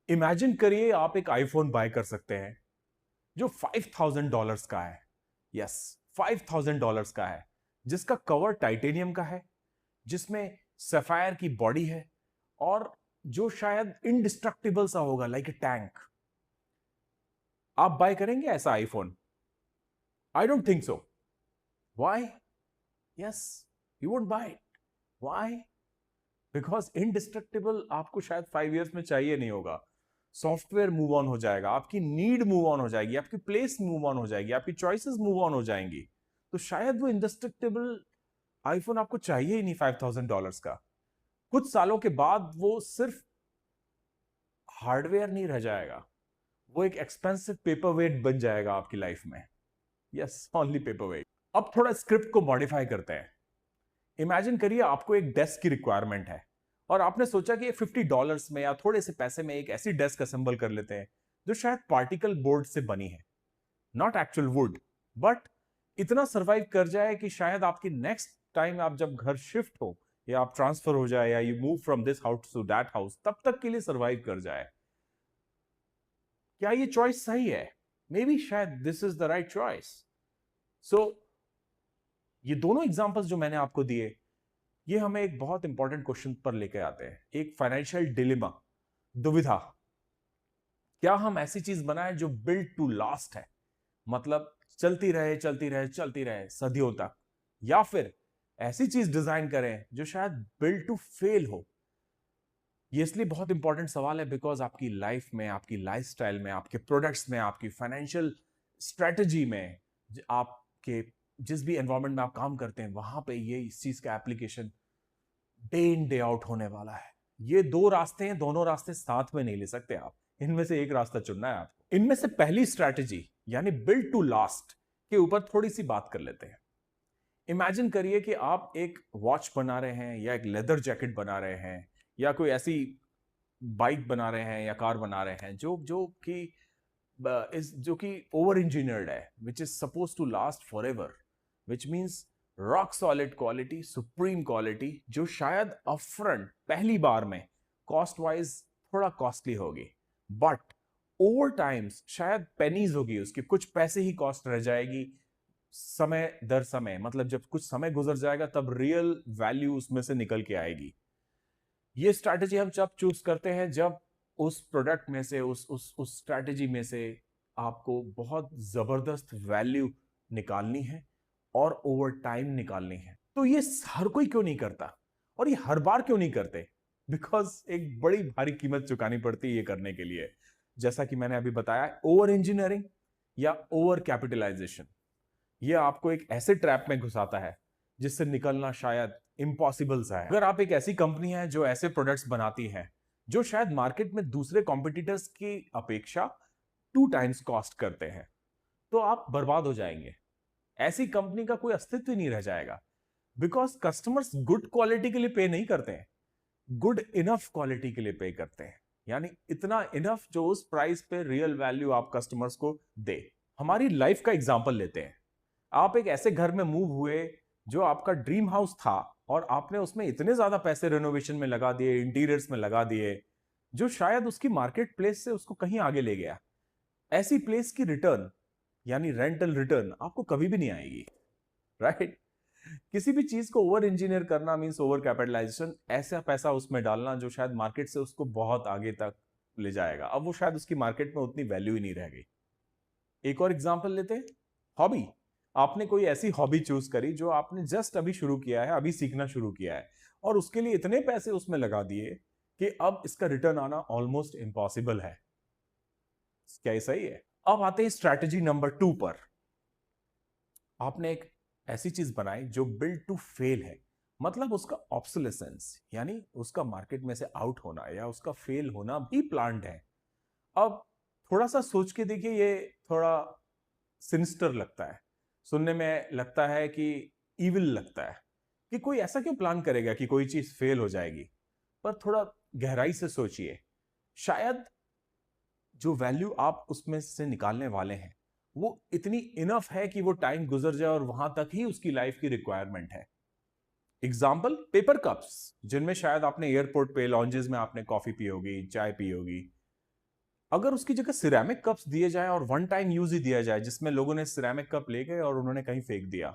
Imagine करिए आप एक आईफोन बाय कर सकते हैं जो $5,000 का है। यस, $5,000 का है, जिसका कवर टाइटेनियम का है, जिसमें सफायर की बॉडी है और जो शायद इंडिस्ट्रक्टिबल सा होगा, लाइक ए टैंक। आप बाय करेंगे ऐसा iPhone? I don't think so. Why? Yes, you won't buy it. Why? Because indestructible आपको शायद 5 इयर्स में चाहिए नहीं होगा। सॉफ्टवेयर मूव ऑन हो जाएगा, आपकी नीड मूव ऑन हो जाएगी, आपकी प्लेस मूव ऑन हो जाएगी, आपकी चॉइसेस मूव ऑन हो जाएंगी। तो शायद वो इंडिस्ट्रक्टिबल आईफोन आपको चाहिए ही नहीं $5,000 का। कुछ सालों के बाद वो सिर्फ हार्डवेयर नहीं रह जाएगा, वो एक एक्सपेंसिव पेपर वेट बन जाएगा आपकी लाइफ में। Yes, only paper weight. अब थोड़ा स्क्रिप्ट को मॉडिफाई करते हैं। इमेजिन करिए आपको एक डेस्क की रिक्वायरमेंट है और आपने सोचा कि $50 में या थोड़े से पैसे में एक ऐसी डेस्क असेंबल कर लेते हैं जो शायद पार्टिकल बोर्ड से बनी है, नॉट एक्चुअल वुड, बट इतना सरवाइव कर जाए कि शायद आपकी नेक्स्ट टाइम आप जब घर शिफ्ट हो या आप ट्रांसफर हो जाए या you move from this house to that house, तब तक के लिए सरवाइव कर जाए। क्या ये चॉइस सही है? मे बी शायद this is the right choice. So ये दोनों एग्जांपल्स जो मैंने आपको दिए, ये हमें एक बहुत इंपॉर्टेंट क्वेश्चन पर लेके आते हैं, एक फाइनेंशियल डिलेमा, दुविधा। क्या हम ऐसी चीज बनाएं जो बिल्ड टू लास्ट है, मतलब चलती रहे चलती रहे चलती रहे सदियों तक, या फिर ऐसी चीज डिजाइन करें जो शायद बिल्ड टू फेल हो? ये इसलिए बहुत इंपॉर्टेंट सवाल है बिकॉज आपकी लाइफ में, आपकी लाइफस्टाइल में, आपके प्रोडक्ट्स में, आपकी फाइनेंशियल स्ट्रेटजी में, आपके जिस भी एनवायरमेंट में आप काम करते हैं, वहां पे ये इस चीज का application day in day out होने वाला है। ये दो रास्ते हैं, दोनों रास्ते साथ में नहीं ले सकते आप, इनमें से एक रास्ता चुनना है आपको। इनमें से पहली स्ट्रैटेजी यानी बिल्ड टू लास्ट के ऊपर थोड़ी सी बात कर लेते हैं। इमेजिन करिए कि आप एक वॉच बना रहे हैं या एक लेदर जैकेट बना रहे हैं या कोई ऐसी बाइक बना रहे हैं या कार बना रहे हैं जो जो कि जो कि ओवर इंजीनियर्ड है, which is suppose to last forever, which means rock solid quality, supreme quality, जो शायद अपफ्रंट पहली बार में कॉस्ट वाइज थोड़ा कॉस्टली होगी, बट ओवर टाइम्स शायद पेनीज होगी, उसकी कुछ पैसे ही कॉस्ट रह जाएगी समय दर समय। मतलब जब कुछ समय गुजर जाएगा तब रियल वैल्यू उसमें से निकल के आएगी। ये स्ट्रैटेजी हम जब चूज करते हैं जब उस प्रोडक्ट में से, उस स्ट्रैटेजी में से आपको बहुत जबरदस्त वैल्यू निकालनी है और ओवर टाइम निकालनी है। तो ये हर कोई क्यों नहीं करता और ये हर बार क्यों नहीं करते? बिकॉज एक बड़ी भारी कीमत चुकानी पड़ती है ये करने के लिए। जैसा कि मैंने अभी बताया, ओवर इंजीनियरिंग या ओवर कैपिटलाइजेशन, ये आपको एक ऐसे ट्रैप में घुसाता है जिससे निकलना शायद इम्पॉसिबल सा है। अगर आप एक ऐसी कंपनी है जो ऐसे प्रोडक्ट्स बनाती है जो शायद मार्केट में दूसरे कॉम्पिटिटर्स की अपेक्षा 2 टाइम्स कॉस्ट करते हैं, तो आप बर्बाद हो जाएंगे। ऐसी कंपनी का कोई अस्तित्व ही नहीं रह जाएगा, बिकॉज कस्टमर्स गुड क्वालिटी के लिए पे नहीं करते हैं, गुड इनफ क्वालिटी के लिए पे करते हैं, यानी इतना इनफ जो उस प्राइस पे रियल वैल्यू आप कस्टमर्स को दे। हमारी लाइफ का एग्जांपल लेते हैं। आप एक ऐसे घर में मूव हुए जो आपका ड्रीम हाउस था और आपने उसमें इतने ज्यादा पैसे रेनोवेशन में लगा दिए, इंटीरियर्स में लगा दिए, जो शायद उसकी मार्केट प्लेस से उसको कहीं आगे ले गया। ऐसी प्लेस की रिटर्न यानी रेंटल रिटर्न आपको कभी भी नहीं आएगी, राइट? किसी भी चीज को ओवर इंजीनियर करना मींस ओवर कैपिटलाइजेशन, ऐसा पैसा उसमें डालना जो शायद मार्केट से उसको बहुत आगे तक ले जाएगा। अब वो शायद उसकी मार्केट में उतनी वैल्यू ही नहीं रह गई। एक और एग्जांपल लेते हैं, हॉबी। आपने कोई ऐसी हॉबी चूज करी जो आपने जस्ट अभी शुरू किया है, अभी सीखना शुरू किया है, और उसके लिए इतने पैसे उसमें लगा दिए कि अब इसका रिटर्न आना ऑलमोस्ट इम्पॉसिबल है। क्या ये सही है? अब आते हैं स्ट्रैटेजी नंबर 2 पर। आपने एक ऐसी चीज बनाई जो बिल्ड टू फेल है, मतलब उसका ऑब्सोलेसेंस यानी उसका मार्केट में से आउट होना या उसका फेल होना भी प्लान्ड है। अब थोड़ा सा सोच के देखिए, ये थोड़ा सिनिस्टर लगता है, सुनने में लगता है कि इविल लगता है कि कोई ऐसा क्यों प्लान करेगा कि कोई चीज फेल हो जाएगी। पर थोड़ा गहराई से सोचिए, शायद जो वैल्यू आप उसमें से निकालने वाले हैं वो इतनी इनफ है कि वो टाइम गुजर जाए और वहां तक ही उसकी लाइफ की रिक्वायरमेंट है। एग्जाम्पल, पेपर कप्स, जिनमें शायद आपने एयरपोर्ट पे, लॉन्जेस में आपने कॉफी पी होगी, चाय पी होगी, अगर उसकी जगह सिरेमिक कप्स दिए जाए और वन टाइम यूज ही दिया जाए, जिसमें लोगों ने सिरेमिक कप ले गए और उन्होंने कहीं फेंक दिया,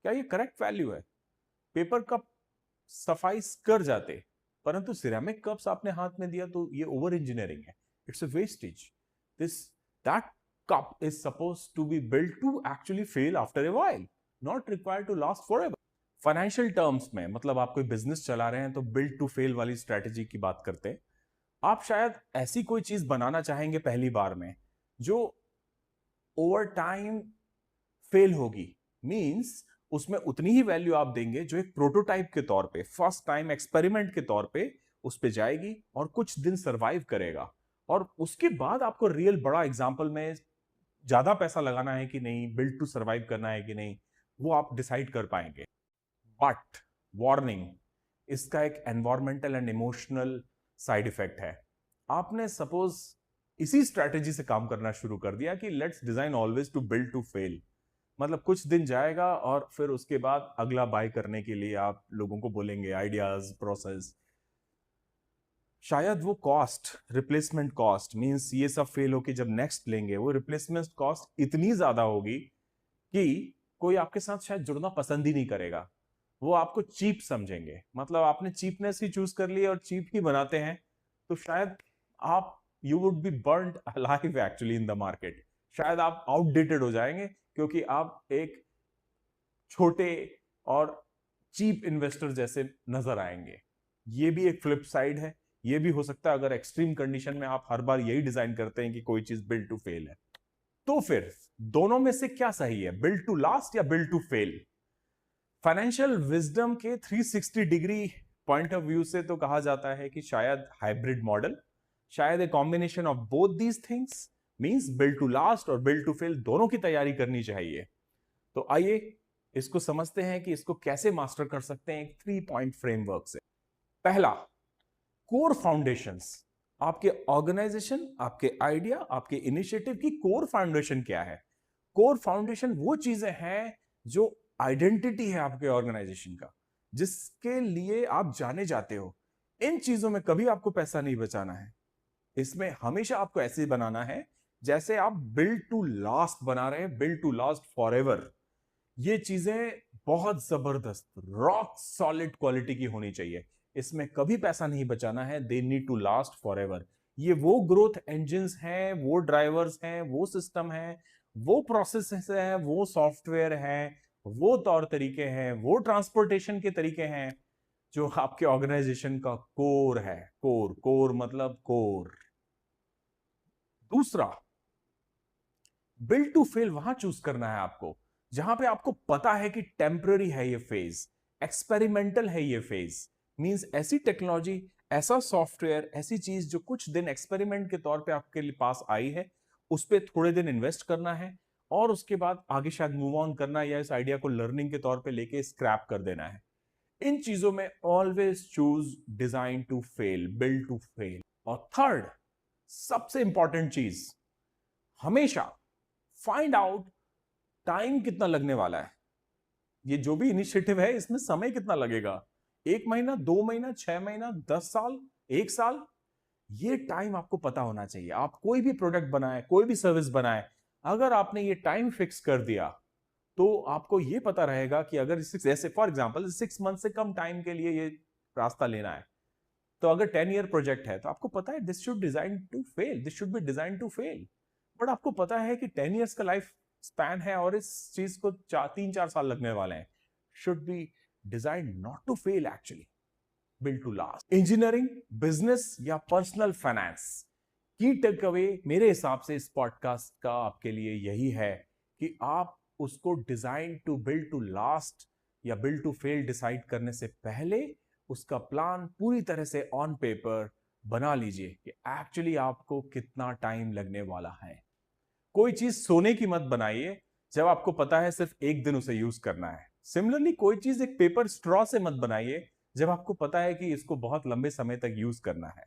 क्या ये करेक्ट वैल्यू है? पेपर कप सफाइस कर जाते, परंतु सिरेमिक कप्स आपने हाथ में दिया तो ये ओवर इंजीनियरिंग है, it's a wastage. This that cup is suppose to be built to actually fail after a while, not required to last forever. Financial terms में, मतलब आप कोई बिजनेस चला रहे हैं तो बिल्ड टू फेल वाली स्ट्रेटेजी की बात करते हैं। आप शायद ऐसी कोई चीज बनाना चाहेंगे पहली बार में जो ओवर टाइम फेल होगी, मींस उसमें उतनी ही वैल्यू आप देंगे जो एक प्रोटोटाइप के तौर पे, फर्स्ट टाइम एक्सपेरिमेंट के तौर पे उस पे जाएगी और कुछ दिन सरवाइव करेगा, और उसके बाद आपको रियल बड़ा एग्जांपल में ज्यादा पैसा लगाना है कि नहीं, बिल्ड टू सरवाइव करना है कि नहीं, वो आप डिसाइड कर पाएंगे। बट वार्निंग, इसका एक environmental and emotional side effect है। आपने सपोज इसी स्ट्रैटेजी से काम करना शुरू कर दिया कि let's design always to build to fail, मतलब कुछ दिन जाएगा और फिर उसके बाद अगला बाय करने के लिए आप लोगों को बोलेंगे आइडियाज, प्रोसेस। शायद वो कॉस्ट, रिप्लेसमेंट कॉस्ट, मींस ये सब फेल होके जब नेक्स्ट लेंगे, वो रिप्लेसमेंट कॉस्ट इतनी ज्यादा होगी कि कोई आपके साथ शायद जुड़ना पसंद ही नहीं करेगा, वो आपको चीप समझेंगे। मतलब आपने चीपनेस ही चूज कर ली और चीप ही बनाते हैं, तो शायद आप, you would be burned alive actually in the market. शायद आप आउटडेटेड हो जाएंगे क्योंकि आप एक छोटे और चीप इन्वेस्टर जैसे नजर आएंगे। ये भी एक फ्लिप साइड है। ये भी हो सकता है अगर एक्सट्रीम कंडीशन में आप हर बार यही डिजाइन करते हैं कि कोई चीज बिल्ड टू फेल है। तो फिर दोनों में से क्या सही है, बिल्ड टू लास्ट या build to fail? Financial wisdom के 360 डिग्री पॉइंट ऑफ व्यू से तो कहा जाता है कि शायद हाइब्रिड मॉडल, शायद a combination of both these things, means build to last और बिल्ड टू फेल दोनों की तैयारी करनी चाहिए। तो आइए इसको समझते हैं कि इसको कैसे मास्टर कर सकते हैं एक 3 पॉइंट फ्रेमवर्क से। पहला, कोर फाउंडेशंस। आपके ऑर्गेनाइजेशन, आपके आइडिया, आपके इनिशिएटिव की कोर फाउंडेशन क्या है? कोर फाउंडेशन वो चीजें हैं जो आइडेंटिटी है आपके ऑर्गेनाइजेशन का, जिसके लिए आप जाने जाते हो। इन चीजों में कभी आपको पैसा नहीं बचाना है। इसमें हमेशा आपको ऐसे बनाना है जैसे आप बिल्ड टू लास्ट बना रहे हैं, build to last forever. ये चीजें बहुत जबरदस्त रॉक सॉलिड क्वालिटी की होनी चाहिए। इसमें कभी पैसा नहीं बचाना है, they need to last forever. ये वो ग्रोथ इंजन्स हैं, वो ड्राइवर्स हैं, वो सिस्टम है, वो प्रोसेस है, वो सॉफ्टवेयर है, वो तौर तरीके हैं, वो ट्रांसपोर्टेशन के तरीके हैं जो आपके ऑर्गेनाइजेशन का कोर है। कोर, कोर मतलब कोर। दूसरा, बिल्ड टू फेल वहां चूज करना है आपको जहां पे आपको पता है कि टेम्पररी है ये फेज, एक्सपेरिमेंटल है ये फेज। मींस ऐसी टेक्नोलॉजी, ऐसा सॉफ्टवेयर, ऐसी चीज जो कुछ दिन एक्सपेरिमेंट के तौर पे आपके पास आई है, उस पर थोड़े दिन इन्वेस्ट करना है और उसके बाद आगे शायद मूव ऑन करना, या इस आइडिया को लर्निंग के तौर पे लेके स्क्रैप कर देना है। इन चीजों में always choose design to fail, build to fail. और थर्ड, सबसे इंपॉर्टेंट चीज, हमेशा फाइंड आउट टाइम कितना लगने वाला है। ये जो भी इनिशिएटिव है इसमें समय कितना लगेगा, 1 महीना, 2 महीना, 6 महीना, 10 साल, 1 साल, ये टाइम आपको पता होना चाहिए। आप कोई भी प्रोडक्ट बनाए, कोई भी सर्विस बनाए, अगर आपने ये टाइम फिक्स कर दिया तो आपको ये पता रहेगा कि अगर जैसे फॉर एग्जांपल 6 मंथ से कम टाइम के लिए ये रास्ता लेना है, तो अगर 10 ईयर प्रोजेक्ट है तो आपको पता है this should design to fail, this should be design to fail. But आपको पता है कि 10 ईयर्स का लाइफ स्पैन है और इस चीज को 3-4 साल लगने वाले हैं। Should be design not to fail actually, build to last. Engineering, business या पर्सनल फाइनेंस की टेक अवे मेरे हिसाब से इस पॉडकास्ट का आपके लिए यही है कि आप उसको design to build to last या बिल्ड टू फेल डिसाइड करने से पहले उसका प्लान पूरी तरह से ऑन पेपर बना लीजिए कि एक्चुअली आपको कितना टाइम लगने वाला है। कोई चीज सोने की मत बनाइए जब आपको पता है सिर्फ एक दिन उसे यूज करना है। सिमिलरली कोई चीज एक पेपर स्ट्रॉ से मत बनाइए जब आपको पता है कि इसको बहुत लंबे समय तक यूज करना है।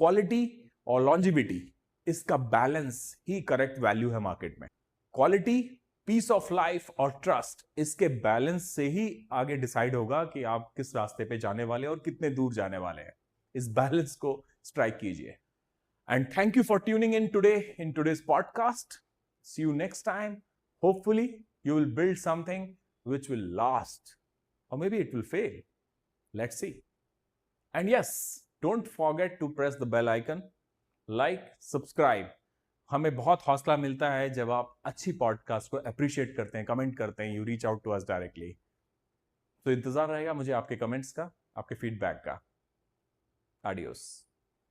क्वालिटी और लॉन्जिविटी, इसका बैलेंस ही करेक्ट वैल्यू है मार्केट में। क्वालिटी, पीस ऑफ लाइफ और ट्रस्ट, इसके बैलेंस से ही आगे डिसाइड होगा कि आप किस रास्ते पे जाने वाले हैं और कितने दूर जाने वाले हैं। इस बैलेंस को स्ट्राइक कीजिए। And thank you for tuning in today in today's podcast. See you next time. Hopefully, you will build something which will last, or maybe it will fail. Let's see. And yes, don't forget to press the bell icon, like, subscribe. हमें बहुत हौसला मिलता है जब आप अच्छी podcast को appreciate करते हैं, कमेंट करते हैं, you reach out to us directly. तो इंतजार रहेगा मुझे आपके कमेंट्स का, आपके फीडबैक का. Adios.